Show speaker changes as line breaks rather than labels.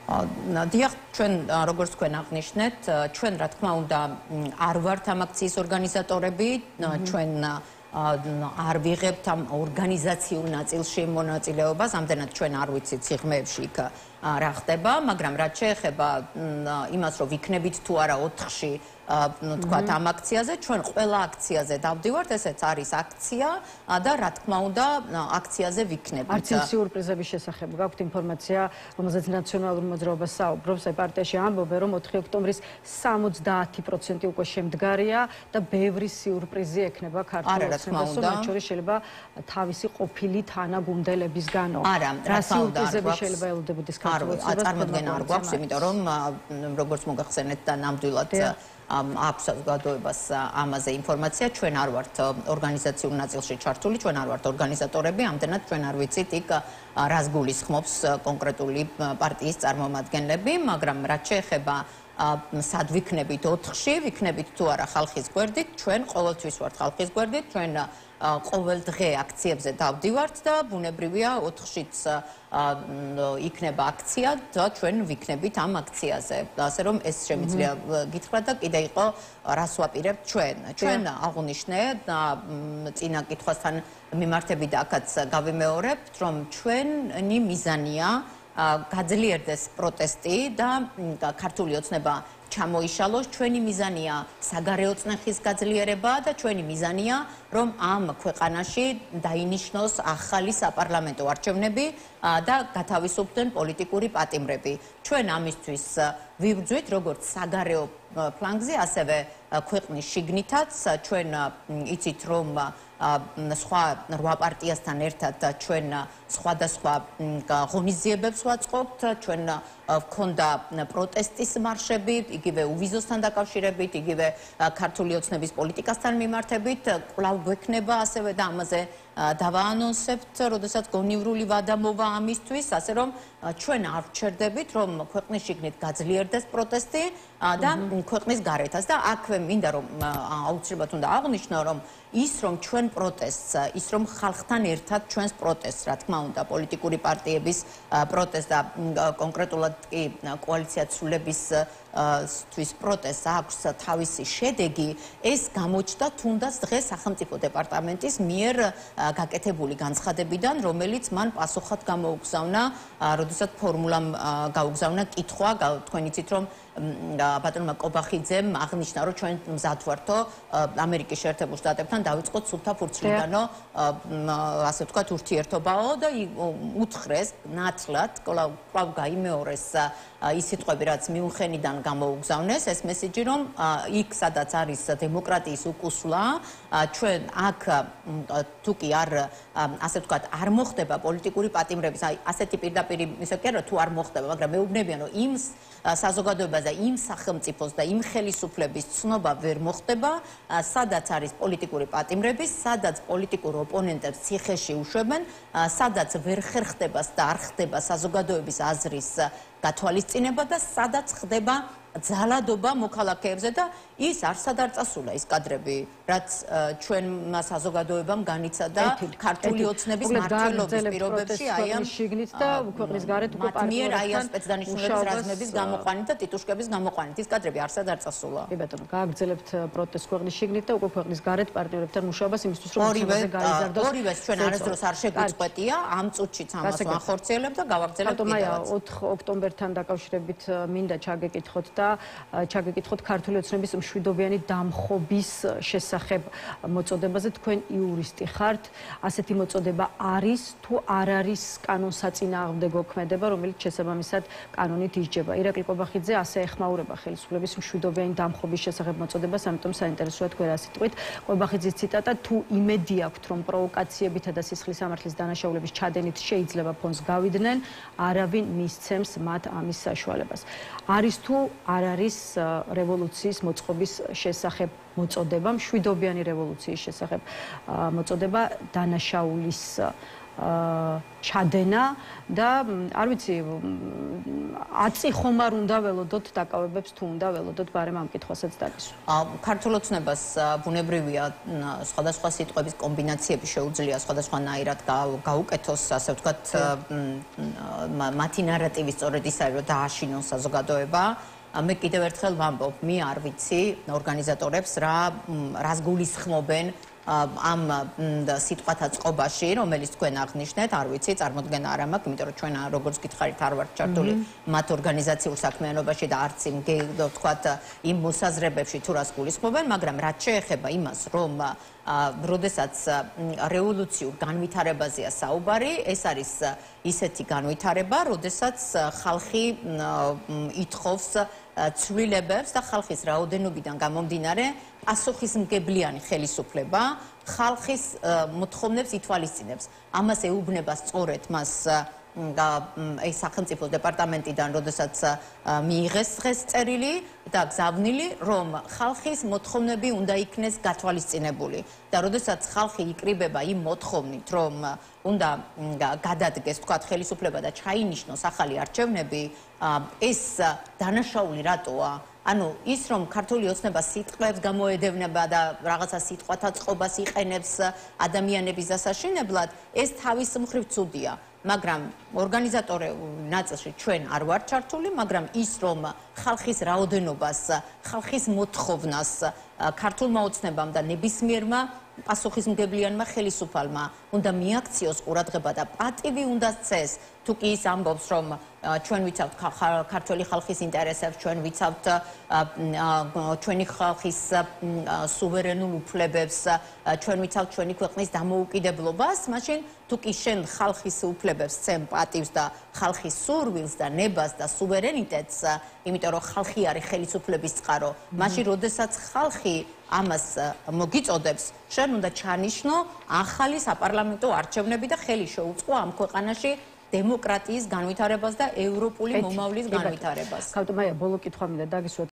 დიახ, ჩვენ როგორც თქვენ აღნიშნეთ, ჩვენ რა თქმა უნდა არ ვართ ამ აქციის ორგანიზატორები, ჩვენ არ ვიღებთ ამ ორგანიზაციულ ნაწილში მონაწილეობას, ამდენად ჩვენ არ ვიცით სიღრმეებში იქ რა ხდება, მაგრამ რაც შეეხება იმას, რომ ვიქნებით თუ არა 4-ში თქვათ ამ აქციაზე, ჩვენ ყველა აქციაზე დავდივართ, ესეც არის აქცია და რა თქმა უნდა აქციაზე ვიქნებით.
არც იმ სიურპრიზების შესახებ გაქვთ ინფორმაცია, რომელზეც ნაციონალურ მოძრაობას საუბრობს, აი პარტიაში ამბობენ, რომ 4 ოქტომბრის 70% უკვე შემდგარია და ბევრი სიურპრიზი ექნება ქართულ ოცნებას, მათ შორის შეიძლება თავისი ყოფილი თანაგუნდელებისგანო. რა სიურპრიზები შეიძლება ელოდებოდეს ქართულ ოცნებას?
წარმოდგენა არ გვაქვს, იმიტომ რომ როგორც მოგახსენეთ და ნამდვილად აქვს საზოგადოებას ამაზე ინფორმაცია, ჩვენ არ ვართ ორგანიზაციულ ნაწილში ჩართული, ჩვენ არ ვართ ორგანიზატორები, ამდენად ჩვენ არ ვიცით იქ რას გულისხმობს კონკრეტული პარტიის წარმომადგენლები, მაგრამ რაც შეეხება სად ვიქნებით 4-ში, ვიქნებით თუ არა ხალხის გვერდით, ჩვენ ყოველთვის ვართ ხალხის გვერდით, ჩვენ ყოველ დღე აქციებზე დავდივართ და ბუნებრივია 4-შიც იქნება აქცია და ჩვენ ვიქნებით ამ აქციაზე. ასე რომ ეს შემიძლია გითხრათ და კიდე იყო რას ვაპირებთ ჩვენ. ჩვენ აღვნიშნე წინა კითხვასთან მიმართებით აქაც გავიმეორებთ, რომ ჩვენი მიზანია გაძლიერდეს პროტესტი და ქართული ოცნება ჩამოიშალოს, ჩვენი მიზანია საგარეო წნეხის გაძლიერება და ჩვენი მიზანია, რომ ამ ქვეყანაში დაინიშნოს ახალი საპარლამენტო არჩევნები და გათავისუფლდნენ პოლიტიკური პატიმრები. ჩვენ ამისთვის ვიბრძვით როგორც საგარეო ფლანგზე, ასევე ქვეყნის შიგნითაც. ჩვენ იცით, რომ სხვა 8 პარტიასთან ერთად ჩვენ სხვადასხვა ღონისძიებებს ვაწყობთ, ჩვენ ვქონდა პროტესტის მარშები, იგივე უვიზოსთან დაკავშირებით, იგივე ქართული ოცნების პოლიტიკასთან მიმართებით, კვლავ გვექნება ასევე და ამაზე დავაანონსებთ, როდესაც გონივრული ვადა მოვა ამისთვის, ასე რომ ჩვენ არ ვჩერდებით, რომ ქვეყნის შიგნით გაძლიერდეს პროტესტი და ქვეყნის გარეთაც და აქვე მინდა რომ აუცილებლად უნდა აღვნიშნო, რომ ის რომ ჩვენ პროტესტს, ის რომ ხალხთან ერთად ჩვენს პროტესტს, რა თქმა უნდა, პოლიტიკური პარტიების პროტესტს და კონკრეტულად კი კოალიციაცრულებისთვის პროტესტს აქვს თავისი შედეგი, ეს გამოჩნდა თუნდაც დღეს სახელმწიფო დეპარტამენტის მიერ გაკეთებული განცხადებიდან, რომელიც მან პასუხად გამოუგზავნა, როდესაც ფორმულამ გაუგზავნა კითხვა, თქვენ იცით რომ ბატონმა კობახიძემ აღნიშნა, რომ ჩვენ მზად ვართო ამერიკის შეერთებულ შტატებთან დავიწყოთ სუფთა ფურცლიდანო, ასე ვთქვათ, ურთიერთობაო და უთხრეს ნათლად, კვლავ გაიმეორეს ის სიტყვები, რაც მიუნხენიდან გამოუგზავნეს, ეს მესიჯი, რომ იქ, სადაც არის დემოკრატიის უკუსვლა, ჩვენ აქ თუ კი არ, ასე ვთქვათ, არ მოხდება პოლიტიკური პატიმრების, აი ასეთი პირდაპირ ისე კი არა, თუ არ მოხდება, მაგრამ მეუბნებიან, რომ იმ საზოგადოებას და იმ სახელმწიფოს და იმ ხელისუფლების ცნობა ვერ მოხდება, სადაც არის პოლიტიკური პატიმრები, სადაც პოლიტიკურ ოპონენტებს ციხეში უშვებენ, სადაც ვერ ხერხდება და არ ხდება საზოგადოების აზრის გათვალისწინება და სადაც ხდება ძალადობა მოქალაქეებზე და ის არსად არ წასულა ის კადრები, რაც ჩვენმა საზოგადოებამ განიცადა ქართული ოცნების მმართველობის პირობებში, აი ამ
შიგნით და ქვეყნის გარეთ უკვე
პარტნიორებთან აი ამ სპეცდანიშნულების რაზმების გამოყვანით და ტიტუშკების გამოყვანით ის კადრები არსად არ წასულა.
კი ბატონო, გააგრძელებთ პროტესტს ქვეყნის შიგნით და უკვე ქვეყნის გარეთ პარტნიორებთან მუშაობას იმისთვის, რომ ოცნებაზე გაიზარდოს.
ორივეს ჩვენ არასდროს არ შეგვიწყვეტია, ამ წუთშიც ამას ვახორციელებთ და გავაგრძელებთ კიდევაც.
4 ოქტომბერთან დაკავშირებით მინდა ჩაგეკითხოთ და ჩაგეკითხოთ ქართული ოცნების მშვიდობიანი დამხობის შესახებ მოწოდებაზე. თქვენ იურისტი ხართ, ასეთი მოწოდება არის თუ არ არის კანონსაწინააღმდეგო ქმედება, რომელიც შესაბამისად კანონით ისჯება. ირაკლი კობახიძე ასე ეხმაურება ხელისუფლების მშვიდობიანი დამხობის შესახებ მოწოდებას, ამიტომ საინტერესოა თქვენ რა სიტყვით. კობახიძის ციტატა: თუ იმედი აქვთ, რომ პროვოკაციებითა და სისხლის სამართლის დანაშაულების ჩადენით შეიძლება ფონს გავიდნენ, არავინ მისცემს მათ ამის საშუალებას. არის თუ არ არის რევოლუციის მოწყობის შესახებ მოწოდება, მშვიდობიანი რევოლუციის შესახებ მოწოდება დანაშაულის ჩადენა და არ ვიცი აწი ხომ არ უნდა ველოდოთ დაკავებებს თუ უნდა ველოდოთ ბარემ ამ კითხვასაც დაგისვა.
ქართულ ოცნებას ბუნებრივია სხვადასხვა სიტყვების კომბინაციები შეუძლია სხვადასხვანაირად გაუკეთოს, ასე ვთქვათ, მათი ნარატივის სწორედ ისაა, რომ დააშინოს საზოგადოება. მე კიდევ ერთხელ ვამბობ, მე არ ვიცი ორგანიზატორებს რას გულისხმობენ ამ სიტყვათა წყობაში, რომელიც თქვენ აღნიშნეთ, არ ვიცი, წარმოდგენა არ მაქვს, იმიტომ რომ ჩვენ როგორც გითხარით არ ვართ ჩართული მათ ორგანიზაციულ საქმიანობაში და არც იმ ვთქვათ იმ მოსაზრებებში თუ რას გულისხმობენ, მაგრამ რაც შეეხება იმას, რომ როდესაც რევოლუციურ განვითარებაზეა საუბარი, ეს არის ისეთი განვითარება, როდესაც ხალხი ითხოვს ცვლილებებს და ხალხის რაოდენობიდან გამომდინარე პასუხისმგებლიანი ხელისუფლება ხალხის მოთხოვნებს ითვალისწინებს. ამას ეუბნება სწორედ მას სახელმწიფო დეპარტამენტიდან, როდესაც მიიღეს დღეს წერილი და გზავნილი, რომ ხალხის მოთხოვნები უნდა იქნეს გათვალისწინებული და როდესაც ხალხი იკრიბება იმ მოთხოვნით, რომ უნდა გადადგეს, თქვათ, ხელისუფლება და ჩაინიშნოს ახალი არჩევნები, ეს დანაშაული რატოა? ანუ ის რომ ქართული ოცნება სიტყვებს გამოედევნება და რაღაცა სიტყვათა წყობას იყენებს ადამიანების დასაშინებლად, ეს თავის მხრივ ცუდია. მაგრამ ორგანიზატორულ ნაწილში ჩვენ არ ვართ ჩართული, მაგრამ ის რომ ხალხის რაოდენობას, ხალხის მოთხოვნას ქართულმა ოცნებამ და ნებისმიერმა პასუხისმგებლიანმა ხელისუფალმა უნდა მიაქციოს ყურადღება და პატივი უნდა სცეს. თუ კი ის ამბობს, რომ ჩვენ ვიცავთ ქართული ხალხის ინტერესებს, ჩვენ ვიცავთ ჩვენი ხალხის სუვერენულ უფლებებს, ჩვენ ვიცავთ ჩვენი ქვეყნის დამოუკიდებლობას, მაშინ თუ კი შენ ხალხის უფლებებს სცემ პატივს და ხალხის სურვილს და ნებას და სუვერენიტეტს, იმიტომ რომ ხალხი არის ხელისუფლების წყარო, მაშინ როდესაც ხალხი ამას მოგიწოდებს, შენ უნდა ჩანიშნო ახალი საპარლამენტო არჩევნები და ხელი შეუწყო ამ ქვეყანაში დემოკრატიის განვითარებას და ევროპული მომავლის განვითარებას.
ქავტომაია, ბოლო კითხვა მინდა დაგისვათ.